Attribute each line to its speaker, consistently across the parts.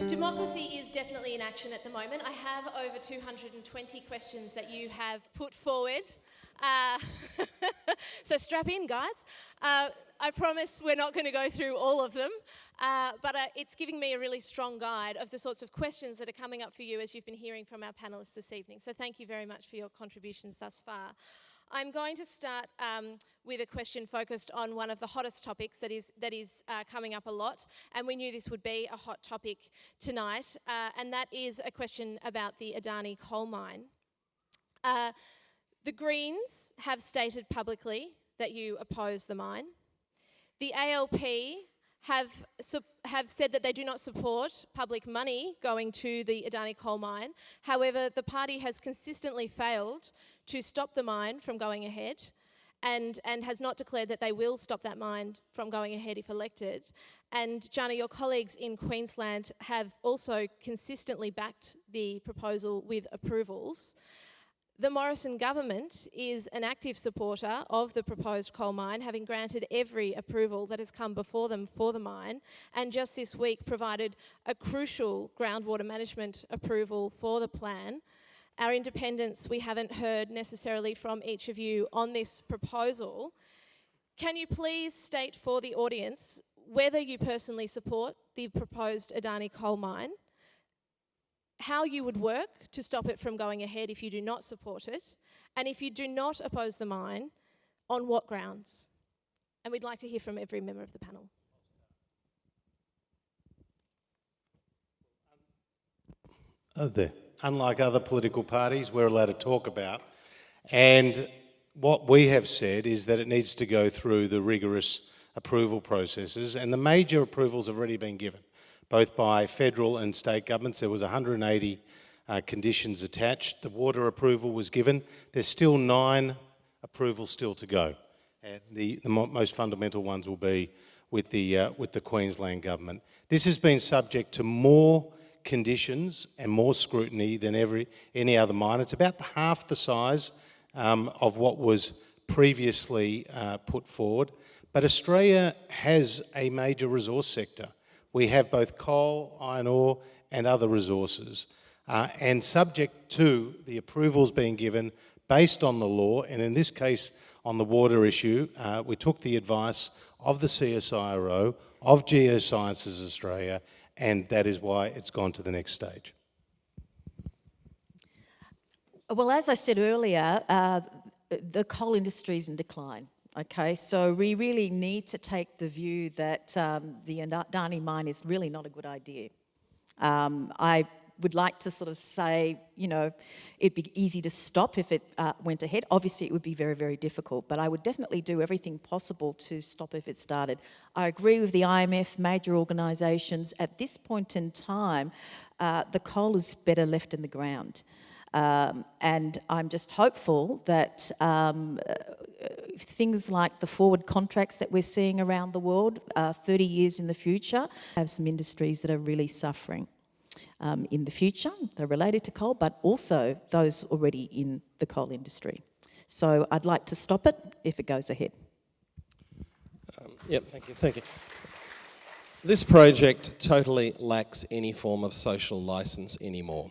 Speaker 1: Democracy is definitely in action at the moment. I have over 220 questions that you have put forward. So strap in, guys. I promise we're not going to go through all of them, but it's giving me a really strong guide of the sorts of questions that are coming up for you as you've been hearing from our panellists this evening. So thank you very much for your contributions thus far. I'm going to start with a question focused on one of the hottest topics that is coming up a lot, and we knew this would be a hot topic tonight, and that is a question about the Adani coal mine. The Greens have stated publicly that you oppose the mine. The ALP have said that they do not support public money going to the Adani coal mine. However, the party has consistently failed to stop the mine from going ahead and has not declared that they will stop that mine from going ahead if elected. And Jana, your colleagues in Queensland have also consistently backed the proposal with approvals. The Morrison government is an active supporter of the proposed coal mine, having granted every approval that has come before them for the mine, and just this week provided a crucial groundwater management approval for the plan. Our independents, we haven't heard necessarily from each of you on this proposal. Can you please state for the audience whether you personally support the proposed Adani coal mine, how you would work to stop it from going ahead if you do not support it, and if you do not oppose the mine, on what grounds? And we'd like to hear from every member of the panel.
Speaker 2: Unlike other political parties, we're allowed to talk about, and what we have said is that it needs to go through the rigorous approval processes, and the major approvals have already been given, both by federal and state governments. There was 180 conditions attached. The water approval was given. There's still 9 approvals still to go. And the most fundamental ones will be with the Queensland government. This has been subject to more conditions and more scrutiny than any other mine. It's about half the size of what was previously put forward. But Australia has a major resource sector. We have both coal, iron ore, and other resources. And subject to the approvals being given based on the law, and in this case on the water issue, we took the advice of the CSIRO, of Geosciences Australia, and that is why it's gone to the next stage.
Speaker 3: Well, as I said earlier, the coal industry is in decline. Okay, so we really need to take the view that the Adani mine is really not a good idea. I would like to sort of say, you know, it'd be easy to stop if it went ahead. Obviously, it would be very, very difficult, but I would definitely do everything possible to stop if it started. I agree with the IMF, major organisations. At this point in time, the coal is better left in the ground. And I'm just hopeful that things like the forward contracts that we're seeing around the world, 30 years in the future, have some industries that are really suffering in the future. They're related to coal, but also those already in the coal industry. So I'd like to stop it if it goes ahead.
Speaker 4: Yep, thank you. This project totally lacks any form of social licence anymore.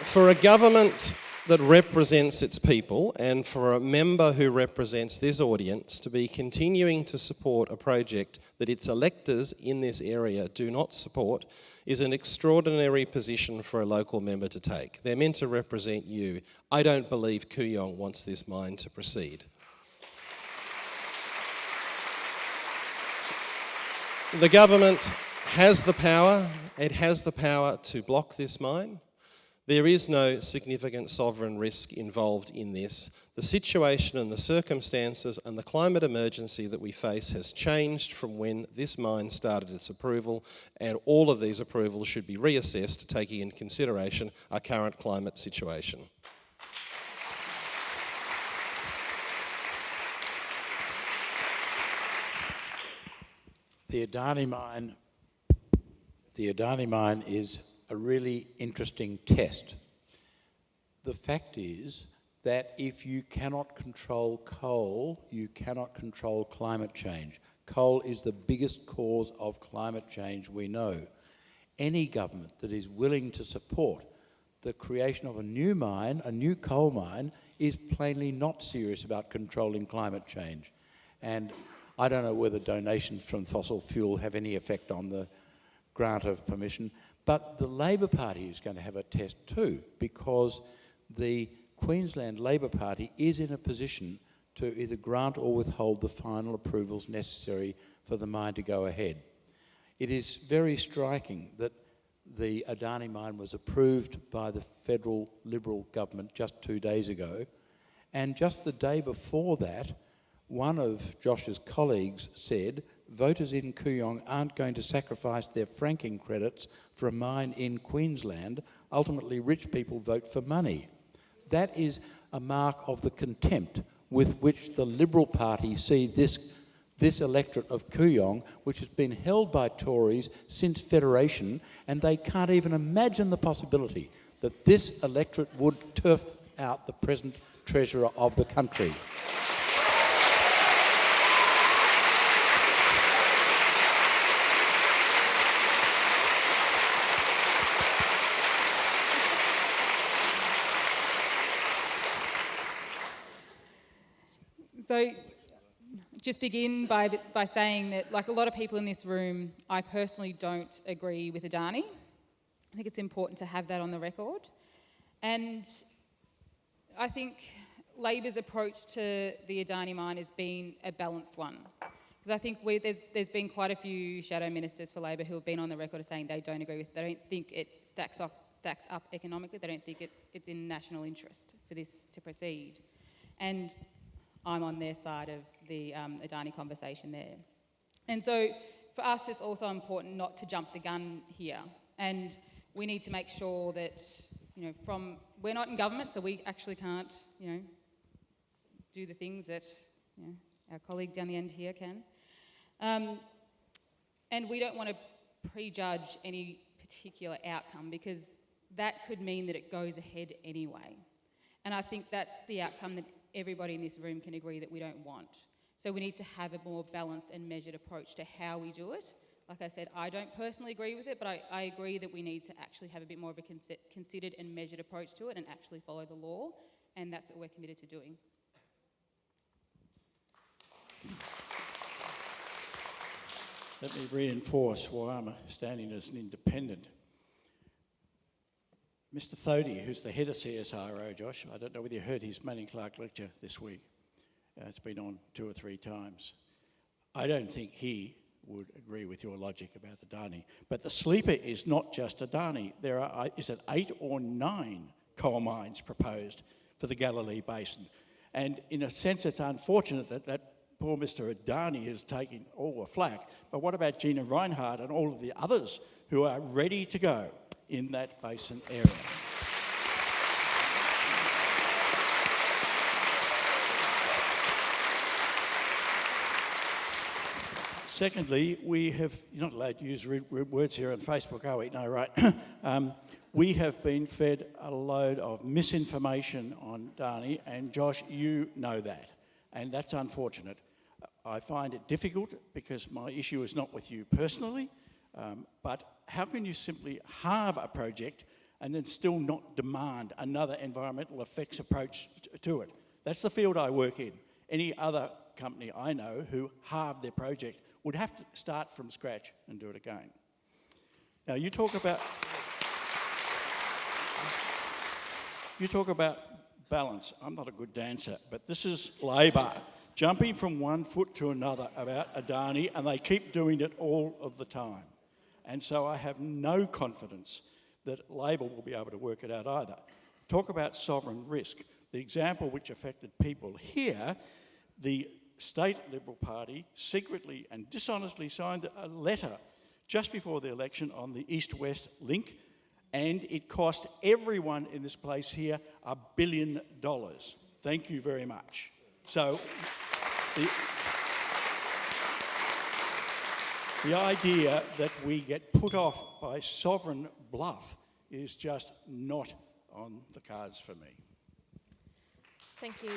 Speaker 4: For a government that represents its people, and for a member who represents this audience to be continuing to support a project that its electors in this area do not support, is an extraordinary position for a local member to take. They're meant to represent you. I don't believe Kooyong wants this mine to proceed. The government has the power. It has the power to block this mine. There is no significant sovereign risk involved in this. The situation and the circumstances and the climate emergency that we face has changed from when this mine started its approval, and all of these approvals should be reassessed, taking into consideration our current climate situation.
Speaker 5: The Adani mine is a really interesting test. The fact is that if you cannot control coal, you cannot control climate change. Coal is the biggest cause of climate change we know. Any government that is willing to support the creation of a new mine, a new coal mine, is plainly not serious about controlling climate change. And I don't know whether donations from fossil fuel have any effect on the grant of permission, but the Labor Party is going to have a test too, because the Queensland Labor Party is in a position to either grant or withhold the final approvals necessary for the mine to go ahead. It is very striking that the Adani mine was approved by the federal Liberal government just 2 days ago, and just the day before that, one of Josh's colleagues said voters in Kooyong aren't going to sacrifice their franking credits for a mine in Queensland. Ultimately, rich people vote for money. That is a mark of the contempt with which the Liberal Party see this electorate of Kooyong, which has been held by Tories since Federation, and they can't even imagine the possibility that this electorate would turf out the present Treasurer of the country.
Speaker 6: So, just begin by saying that, like a lot of people in this room, I personally don't agree with Adani. I think it's important to have that on the record. And I think Labor's approach to the Adani mine has been a balanced one. Because I think there's been quite a few shadow ministers for Labor who have been on the record as saying they don't agree with, they don't think it stacks up economically, they don't think it's in national interest for this to proceed. And I'm on their side of the Adani conversation there. And so for us, it's also important not to jump the gun here. And we need to make sure that, we're not in government, so we actually can't, do the things that, our colleague down the end here can. And we don't want to prejudge any particular outcome, because that could mean that it goes ahead anyway. And I think that's the outcome that everybody in this room can agree that we don't want. So we need to have a more balanced and measured approach to how we do it. Like I said, I don't personally agree with it, but I agree that we need to actually have a bit more of a considered and measured approach to it and actually follow the law, and that's what we're committed to doing.
Speaker 5: Let me reinforce why I'm standing as an independent. Mr. Thodey, who's the head of CSIRO, Josh, I don't know whether you heard his Manning Clark lecture this week. It's been on 2 or 3 times. I don't think he would agree with your logic about Adani. But the sleeper is not just Adani. There are, 8 or 9 coal mines proposed for the Galilee Basin. And in a sense, it's unfortunate that poor Mr. Adani is taking all the flack. But what about Gina Reinhardt and all of the others who are ready to go in that basin area? Secondly, you're not allowed to use words here on Facebook, are we? No, right. We have been fed a load of misinformation on Adani, and Josh, you know that. And that's unfortunate. I find it difficult because my issue is not with you personally, but how can you simply halve a project and then still not demand another environmental effects approach to it? That's the field I work in. Any other company I know who halved their project would have to start from scratch and do it again. Now, you talk about balance. I'm not a good dancer, but this is Labor jumping from one foot to another about Adani, and they keep doing it all of the time. And so I have no confidence that Labor will be able to work it out either. Talk about sovereign risk. The example which affected people here, the State Liberal Party secretly and dishonestly signed a letter just before the election on the East-West link, and it cost everyone in this place here $1 billion. Thank you very much. So the idea that we get put off by sovereign bluff is just not on the cards for me.
Speaker 1: Thank you.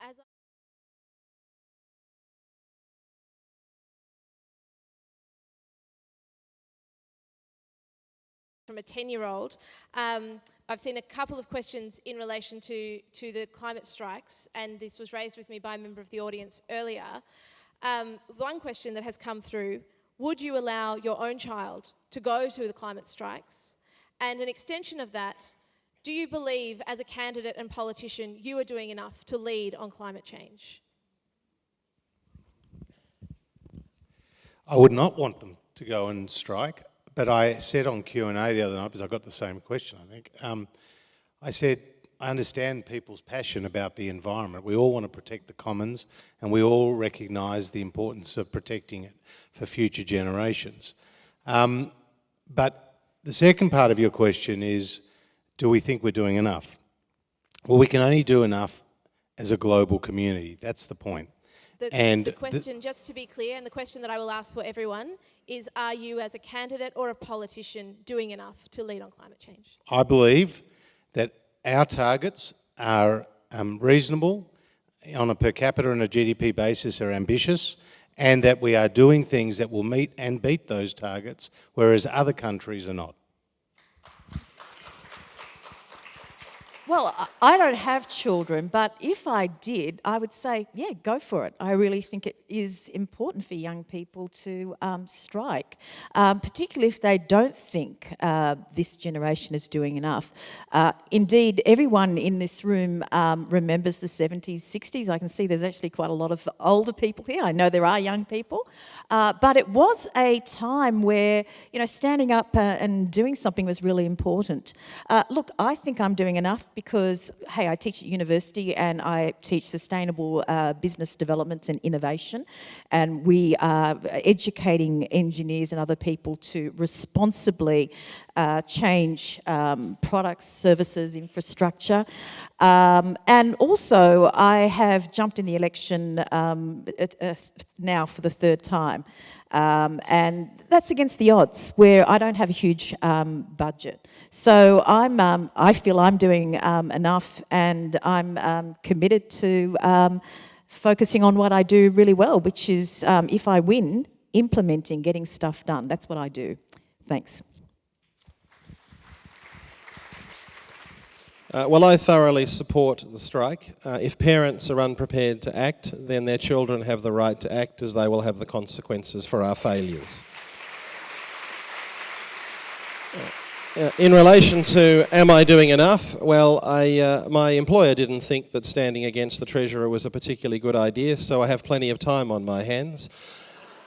Speaker 1: As from a 10-year-old, I've seen a couple of questions in relation to the climate strikes, and this was raised with me by a member of the audience earlier. One question that has come through: would you allow your own child to go to the climate strikes? And an extension of that, do you believe as a candidate and politician you are doing enough to lead on climate change?
Speaker 2: I would not want them to go and strike, but I said on Q&A the other night, because I got the same question, I think, I said, I understand people's passion about the environment. We all want to protect the commons, and we all recognise the importance of protecting it for future generations. But the second part of your question is, do we think we're doing enough? Well, we can only do enough as a global community. That's the point.
Speaker 1: The question, just to be clear, and the question that I will ask for everyone is, are you as a candidate or a politician doing enough to lead on climate change?
Speaker 2: I believe that our targets are reasonable, on a per capita and a GDP basis are ambitious, and that we are doing things that will meet and beat those targets, whereas other countries are not.
Speaker 3: Well, I don't have children, but if I did, I would say, yeah, go for it. I really think it is important for young people to strike, particularly if they don't think this generation is doing enough. Indeed, everyone in this room remembers the 70s, 60s. I can see there's actually quite a lot of older people here. I know there are young people. But it was a time where, you know, standing up and doing something was really important. Look, I think I'm doing enough because, hey, I teach at university and I teach sustainable business development and innovation, and we are educating engineers and other people to responsibly change products, services, infrastructure. And also, I have jumped in the election now for the third time. And that's against the odds, where I don't have a huge budget. So I feel I'm doing enough, and I'm committed to focusing on what I do really well, which is, if I win, implementing, getting stuff done. That's what I do. Thanks.
Speaker 4: Well, I thoroughly support the strike. If parents are unprepared to act, then their children have the right to act, as they will have the consequences for our failures. In relation to, am I doing enough? Well, my employer didn't think that standing against the Treasurer was a particularly good idea, so I have plenty of time on my hands.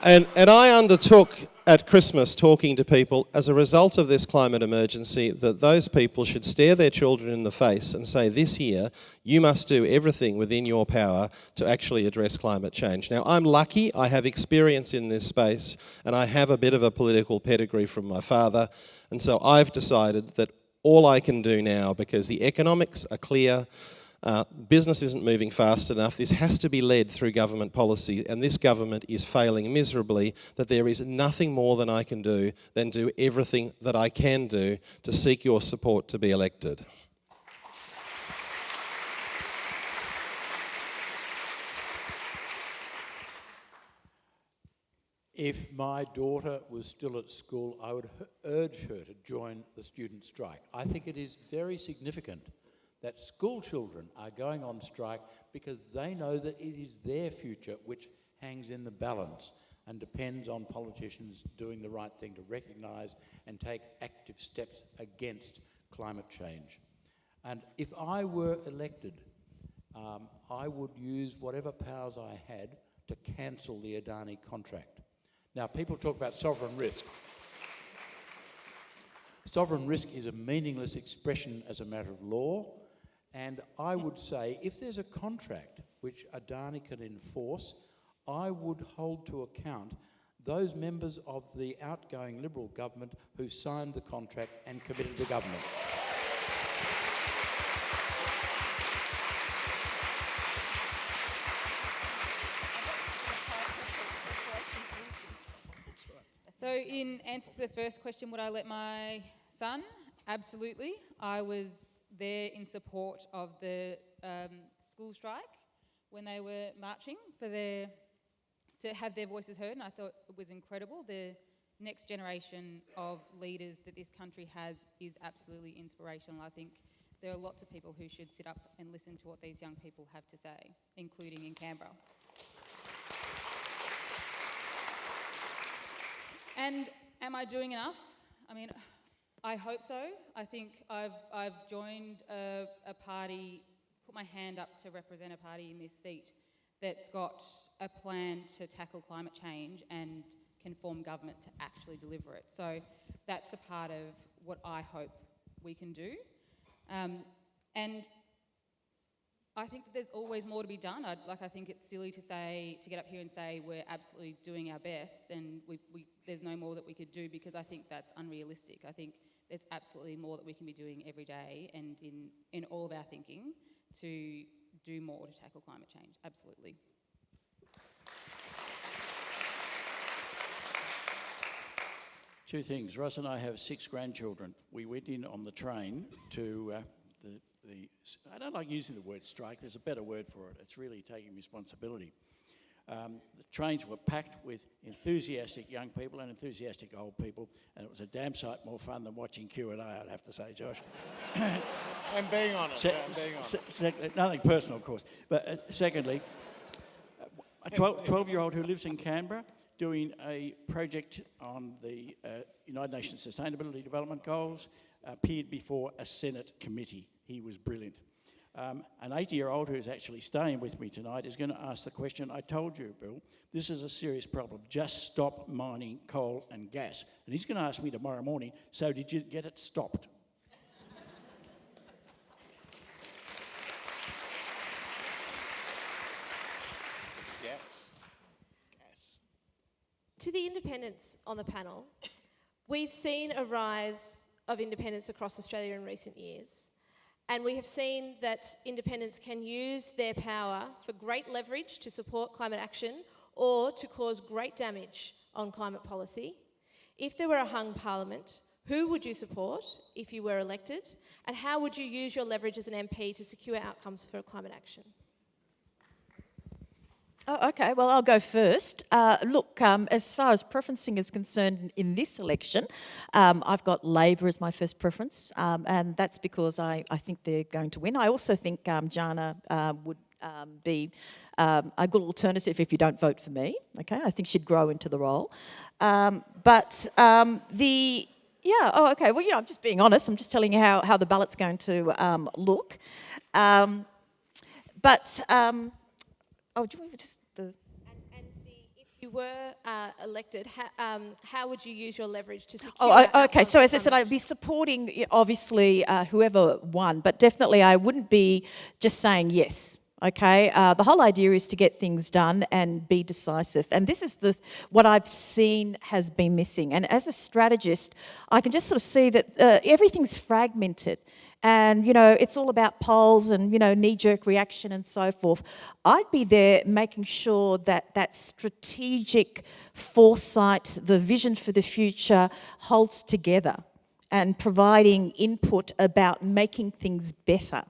Speaker 4: And I undertook at Christmas, talking to people, as a result of this climate emergency, that those people should stare their children in the face and say, this year, you must do everything within your power to actually address climate change. Now, I'm lucky, I have experience in this space, and I have a bit of a political pedigree from my father, and so I've decided that all I can do now, because the economics are clear, business isn't moving fast enough, this has to be led through government policy, and this government is failing miserably, that there is nothing more than I can do than do everything that I can do to seek your support to be elected.
Speaker 5: If my daughter was still at school, I would urge her to join the student strike. I think it is very significant that school children are going on strike because they know that it is their future which hangs in the balance and depends on politicians doing the right thing to recognise and take active steps against climate change. And if I were elected, I would use whatever powers I had to cancel the Adani contract. Now, people talk about sovereign risk. Sovereign risk is a meaningless expression as a matter of law. And I would say, if there's a contract which Adani can enforce, I would hold to account those members of the outgoing Liberal government who signed the contract and committed the government.
Speaker 6: So in answer to the first question, would I let my son? Absolutely. I was there in support of the school strike when they were marching to have their voices heard, and I thought it was incredible. The next generation of leaders that this country has is absolutely inspirational. I think there are lots of people who should sit up and listen to what these young people have to say, including in Canberra. And am I doing enough? I mean, I hope so. I think I've joined a party, put my hand up to represent a party in this seat that's got a plan to tackle climate change and can form government to actually deliver it. So that's a part of what I hope we can do. And I think that there's always more to be done. I think it's silly to get up here and say we're absolutely doing our best and there's no more that we could do, because I think that's unrealistic. I think there's absolutely more that we can be doing every day and in all of our thinking to do more to tackle climate change, absolutely.
Speaker 7: Two things. Ross and I have 6 grandchildren. We went in on the train to I don't like using the word strike, there's a better word for it. It's really taking responsibility. The trains were packed with enthusiastic young people and enthusiastic old people, and it was a damn sight more fun than watching Q&A, I'd have to say, Josh.
Speaker 2: I'm being honest.
Speaker 7: Nothing personal, of course. But secondly, a 12-year-old who lives in Canberra doing a project on the United Nations Sustainability Development Goals, appeared before a Senate committee. He was brilliant. An 80-year-old who's actually staying with me tonight is going to ask the question, I told you, Bill, this is a serious problem. Just stop mining coal and gas. And he's going to ask me tomorrow morning, so did you get it stopped?
Speaker 2: Yes.
Speaker 1: To the independents on the panel, we've seen a rise of independents across Australia in recent years. And we have seen that independents can use their power for great leverage to support climate action or to cause great damage on climate policy. If there were a hung parliament, who would you support if you were elected? And how would you use your leverage as an MP to secure outcomes for climate action?
Speaker 3: Oh, okay, well, I'll go first. Look, as far as preferencing is concerned in this election, I've got Labor as my first preference, and that's because I think they're going to win. I also think Jana would be a good alternative if you don't vote for me, okay? I think she'd grow into the role. I'm just being honest. I'm just telling you how the ballot's going to look. Do you want to just
Speaker 1: if you were elected, how would you use your leverage to secure?
Speaker 3: Okay. So as I said, I'd be supporting obviously whoever won, but definitely I wouldn't be just saying yes. Okay. The whole idea is to get things done and be decisive, and this is what I've seen has been missing. And as a strategist, I can just sort of see that everything's fragmented. And, it's all about polls and, knee-jerk reaction and so forth. I'd be there making sure that strategic foresight, the vision for the future holds together and providing input about making things better.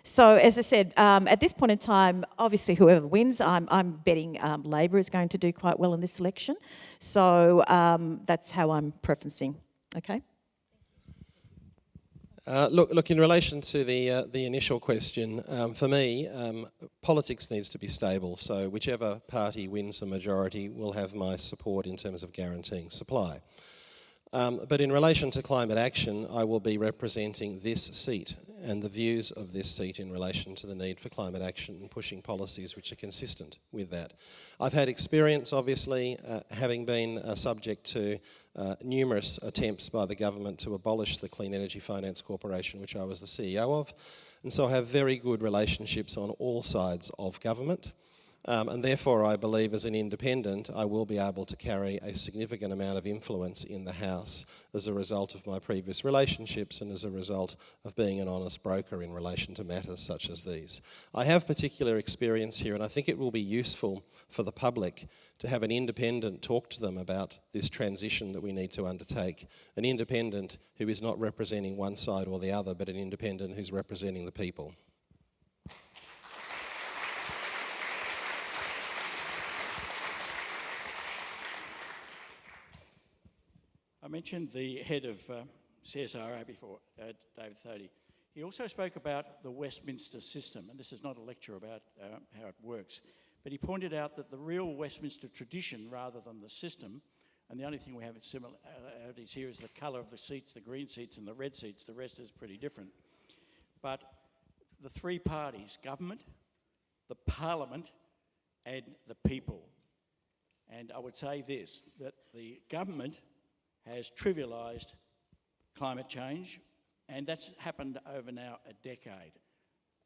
Speaker 3: So, as I said, at this point in time, obviously whoever wins, I'm betting Labor is going to do quite well in this election. So that's how I'm preferencing, okay?
Speaker 4: Look. In relation to the initial question, for me, politics needs to be stable. So whichever party wins the majority will have my support in terms of guaranteeing supply. But in relation to climate action, I will be representing this seat and the views of this seat in relation to the need for climate action and pushing policies which are consistent with that. I've had experience, obviously, having been subject to numerous attempts by the government to abolish the Clean Energy Finance Corporation, which I was the CEO of, and so I have very good relationships on all sides of government. And therefore, I believe as an independent, I will be able to carry a significant amount of influence in the House as a result of my previous relationships and as a result of being an honest broker in relation to matters such as these. I have particular experience here, and I think it will be useful for the public to have an independent talk to them about this transition that we need to undertake. An independent who is not representing one side or the other, but an independent who's representing the people.
Speaker 7: I mentioned the head of CSRA before, David Thodey. He also spoke about the Westminster system, and this is not a lecture about how it works, but he pointed out that the real Westminster tradition rather than the system, and the only thing we have in similarities here is the colour of the seats, the green seats and the red seats, the rest is pretty different. But the three parties, government, the parliament and the people. And I would say this, that the government has trivialised climate change, and that's happened over now a decade.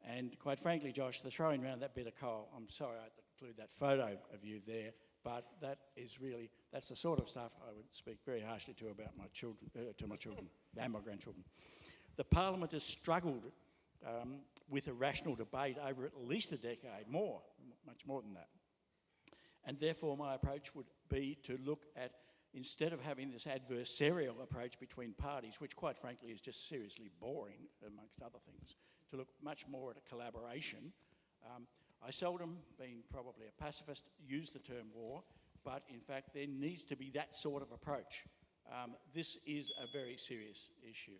Speaker 7: And quite frankly, Josh, the throwing around that bit of coal, I'm sorry I had to include that photo of you there, but that is really, that's the sort of stuff I would speak very harshly to about my children, and my grandchildren. The Parliament has struggled with a rational debate over at least a decade, much more than that. And therefore my approach would be to look at, instead of having this adversarial approach between parties, which quite frankly is just seriously boring amongst other things, to look much more at a collaboration. I seldom, being probably a pacifist, use the term war, but in fact there needs to be that sort of approach. This is a very serious issue.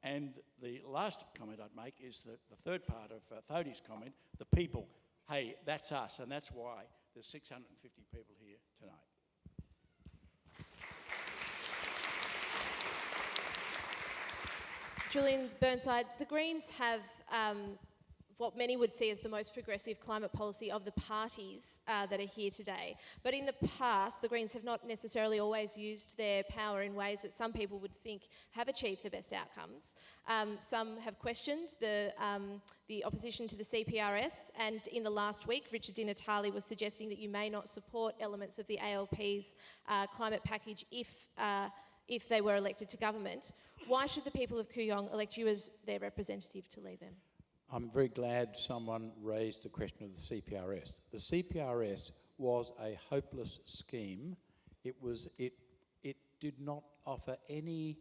Speaker 7: And the last comment I'd make is that the third part of Thodey's comment, the people, hey, that's us, and that's why there's 650 people here tonight.
Speaker 1: Julian Burnside, the Greens have what many would see as the most progressive climate policy of the parties that are here today. But in the past, the Greens have not necessarily always used their power in ways that some people would think have achieved the best outcomes. Some have questioned the opposition to the CPRS, and in the last week, Richard Di Natale was suggesting that you may not support elements of the ALP's climate package if they were elected to government. Why should the people of Kooyong elect you as their representative to lead them?
Speaker 5: I'm very glad someone raised the question of the CPRS. The CPRS was a hopeless scheme. It did not offer any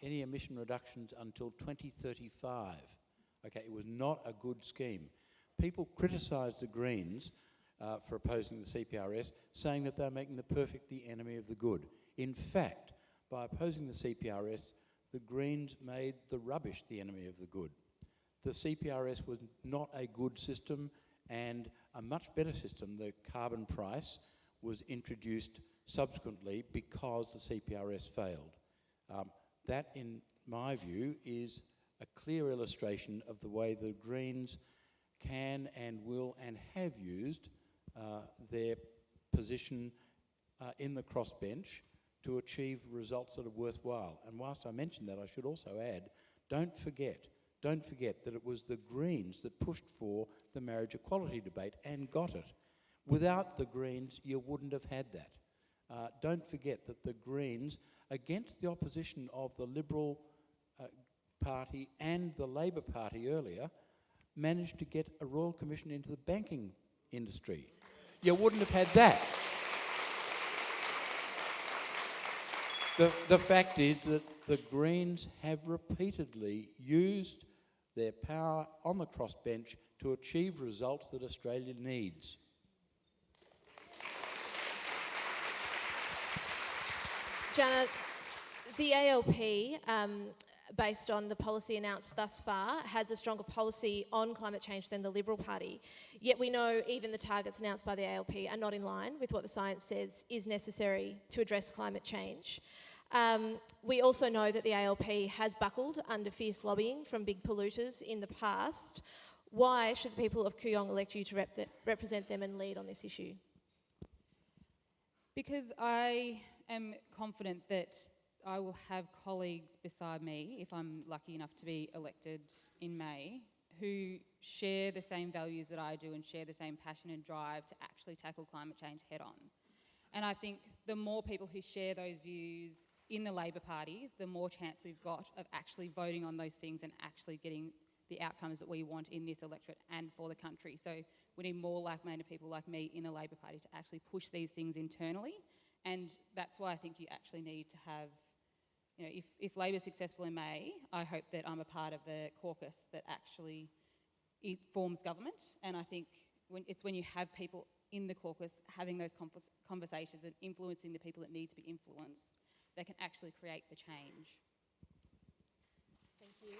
Speaker 5: emission reductions until 2035. Okay, it was not a good scheme. People criticised the Greens for opposing the CPRS, saying that they're making the perfect the enemy of the good. In fact, by opposing the CPRS, the Greens made the rubbish the enemy of the good. The CPRS was not a good system, and a much better system, the carbon price, was introduced subsequently because the CPRS failed. That, in my view, is a clear illustration of the way the Greens can and will and have used their position in the crossbench to achieve results that are worthwhile. And whilst I mention that, I should also add, don't forget that it was the Greens that pushed for the marriage equality debate and got it. Without the Greens, you wouldn't have had that. Don't forget that the Greens, against the opposition of the Liberal Party and the Labor Party earlier, managed to get a Royal Commission into the banking industry. You wouldn't have had that. The fact is that the Greens have repeatedly used their power on the crossbench to achieve results that Australia needs.
Speaker 1: Jana, the ALP, based on the policy announced thus far, has a stronger policy on climate change than the Liberal Party. Yet we know even the targets announced by the ALP are not in line with what the science says is necessary to address climate change. We also know that the ALP has buckled under fierce lobbying from big polluters in the past. Why should the people of Kooyong elect you to represent them and lead on this issue?
Speaker 6: Because I am confident that I will have colleagues beside me, if I'm lucky enough to be elected in May, who share the same values that I do and share the same passion and drive to actually tackle climate change head on. And I think the more people who share those views in the Labor Party, the more chance we've got of actually voting on those things and actually getting the outcomes that we want in this electorate and for the country. So we need more like-minded people like me in the Labor Party to actually push these things internally. And that's why I think you actually need to have, you know, if Labor's successful in May, I hope that I'm a part of the caucus that actually forms government. And I think when you have people in the caucus having those conversations and influencing the people that need to be influenced, that can actually create the change.
Speaker 1: Thank you.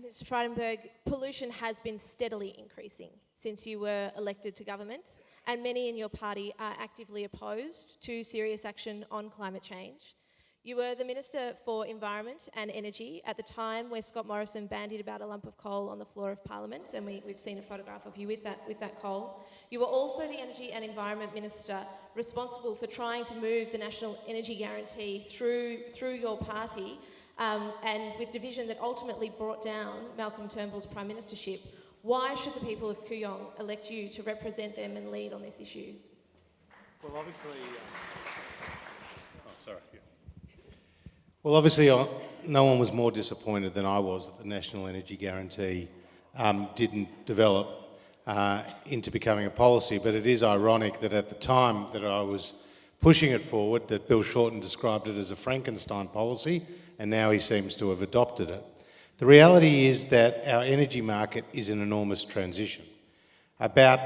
Speaker 1: Mr. Frydenberg, pollution has been steadily increasing since you were elected to government, and many in your party are actively opposed to serious action on climate change. You were the Minister for Environment and Energy at the time where Scott Morrison bandied about a lump of coal on the floor of Parliament, and we've seen a photograph of you with that coal. You were also the Energy and Environment Minister responsible for trying to move the National Energy Guarantee through your party, and with division that ultimately brought down Malcolm Turnbull's Prime Ministership. Why should the people of Kooyong elect you to represent them and lead on this issue?
Speaker 2: Well, obviously, no one was more disappointed than I was that the National Energy Guarantee didn't develop into becoming a policy. But it is ironic that at the time that I was pushing it forward, that Bill Shorten described it as a Frankenstein policy, and now he seems to have adopted it. The reality is that our energy market is in enormous transition. About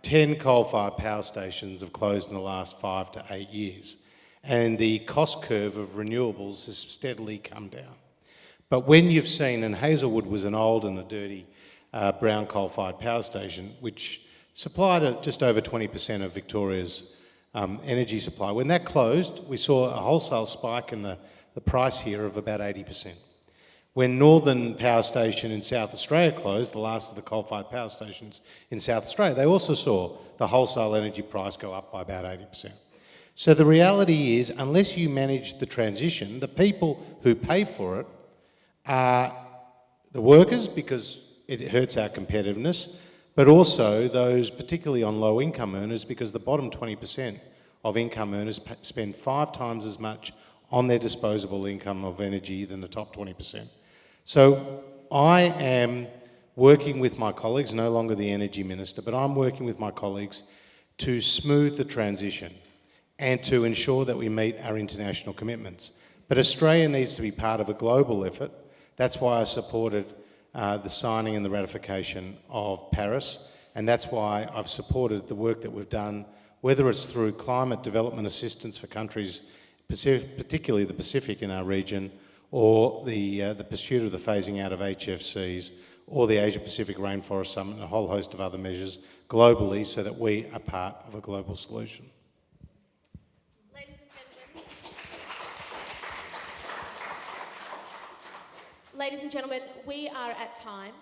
Speaker 2: 10 coal-fired power stations have closed in the last 5 to 8 years, and the cost curve of renewables has steadily come down. But when you've seen, and Hazelwood was an old and a dirty brown coal-fired power station, which supplied just over 20% of Victoria's energy supply. When that closed, we saw a wholesale spike in the price here of about 80%. When Northern Power Station in South Australia closed, the last of the coal-fired power stations in South Australia, they also saw the wholesale energy price go up by about 80%. So the reality is, unless you manage the transition, the people who pay for it are the workers, because it hurts our competitiveness, but also those particularly on low income earners, because the bottom 20% of income earners spend 5 times as much on their disposable income of energy than the top 20%. So I am working with my colleagues, no longer the Energy Minister, but I'm working with my colleagues to smooth the transition and to ensure that we meet our international commitments. But Australia needs to be part of a global effort. That's why I supported the signing and the ratification of Paris, and that's why I've supported the work that we've done, whether it's through climate development assistance for countries, particularly the Pacific in our region, or the pursuit of the phasing out of HFCs, or the Asia-Pacific Rainforest Summit, and a whole host of other measures globally so that we are part of a global solution.
Speaker 1: Ladies and gentlemen, we are at time.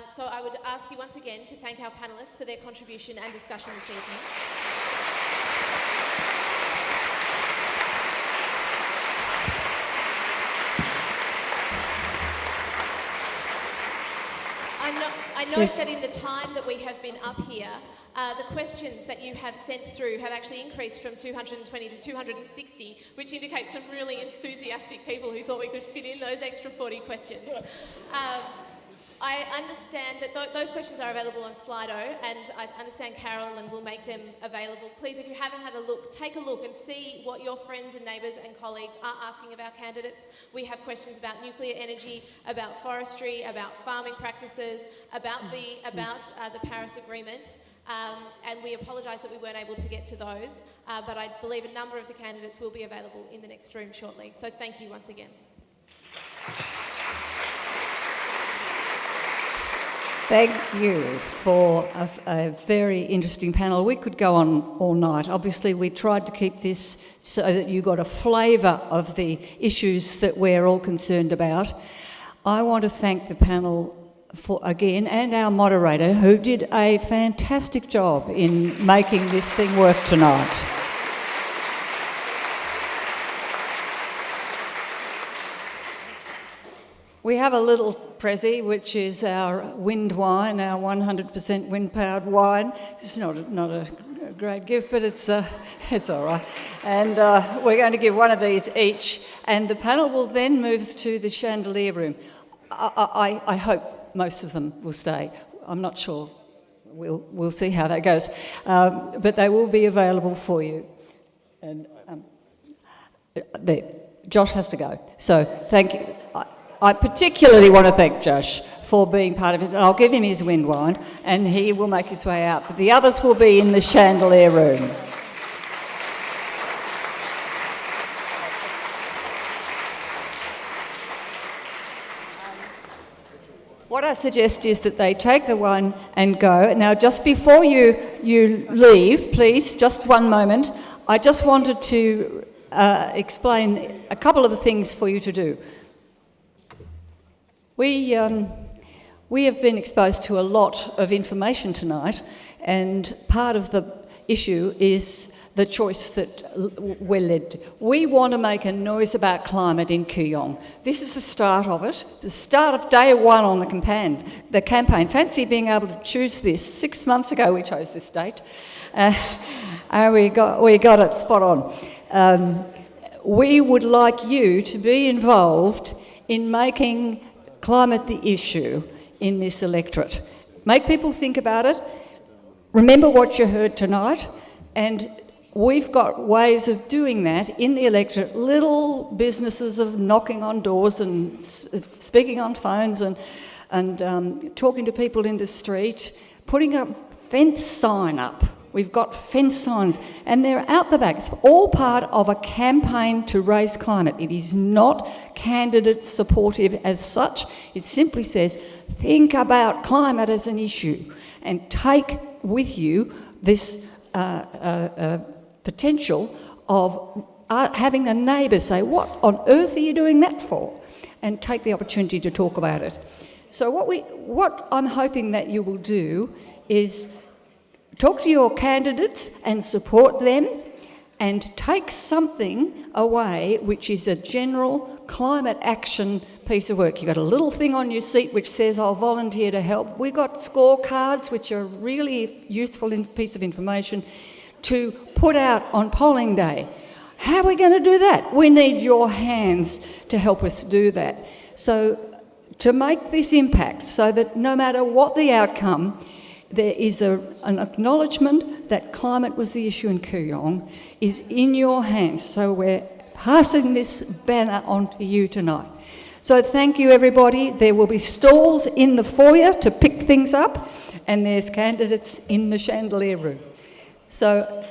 Speaker 1: So I would ask you once again to thank our panellists for their contribution and discussion this evening. I note that in the time that we have been up here, the questions that you have sent through have actually increased from 220 to 260, which indicates some really enthusiastic people who thought we could fit in those extra 40 questions. I understand that those questions are available on Slido, and I understand Carolyn will make them available. Please, if you haven't had a look, take a look and see what your friends and neighbours and colleagues are asking of our candidates. We have questions about nuclear energy, about forestry, about farming practices, about the Paris Agreement. And we apologise that we weren't able to get to those, but I believe a number of the candidates will be available in the next room shortly. So thank you once again.
Speaker 8: Thank you for a very interesting panel. We could go on all night. Obviously, we tried to keep this so that you got a flavour of the issues that we're all concerned about. I want to thank the panel again, and our moderator, who did a fantastic job in making this thing work tonight. We have a little Prezi, which is our wind wine, our 100% wind-powered wine. It's not a great gift, but it's all right. And we're going to give one of these each, and the panel will then move to the chandelier room. I hope most of them will stay. I'm not sure. We'll see how that goes. But they will be available for you. And there, Josh has to go. So thank you. I particularly want to thank Josh for being part of it. I'll give him his wind wine and he will make his way out. But the others will be in the chandelier room. What I suggest is that they take the wine and go. Now, just before you leave, please, just one moment, I just wanted to explain a couple of things for you to do. We have been exposed to a lot of information tonight, and part of the issue is the choice that we're led to. We want to make a noise about climate in Kooyong. This is the start of it, the start of day one on the campaign. Fancy being able to choose this. 6 months ago we chose this date, and we got it spot on. We would like you to be involved in making climate the issue in this electorate. Make people think about it. Remember what you heard tonight, and we've got ways of doing that in the electorate. Little businesses of knocking on doors and speaking on phones and talking to people in the street, putting a fence sign up. We've got fence signs, and they're out the back. It's all part of a campaign to raise climate. It is not candidate supportive as such. It simply says, think about climate as an issue and take with you this potential of having a neighbour say, what on earth are you doing that for? And take the opportunity to talk about it. So what I'm hoping that you will do is talk to your candidates and support them, and take something away which is a general climate action piece of work. You've got a little thing on your seat which says, I'll volunteer to help. We've got scorecards which are really useful piece of information to put out on polling day. How are we going to do that? We need your hands to help us do that. So to make this impact so that no matter what the outcome, there is an acknowledgement that climate was the issue in Kooyong is in your hands. So we're passing this banner on to you tonight. So thank you, everybody. There will be stalls in the foyer to pick things up, and there's candidates in the chandelier room. So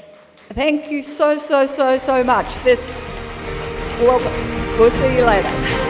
Speaker 8: thank you so much. Welcome. We'll see you later.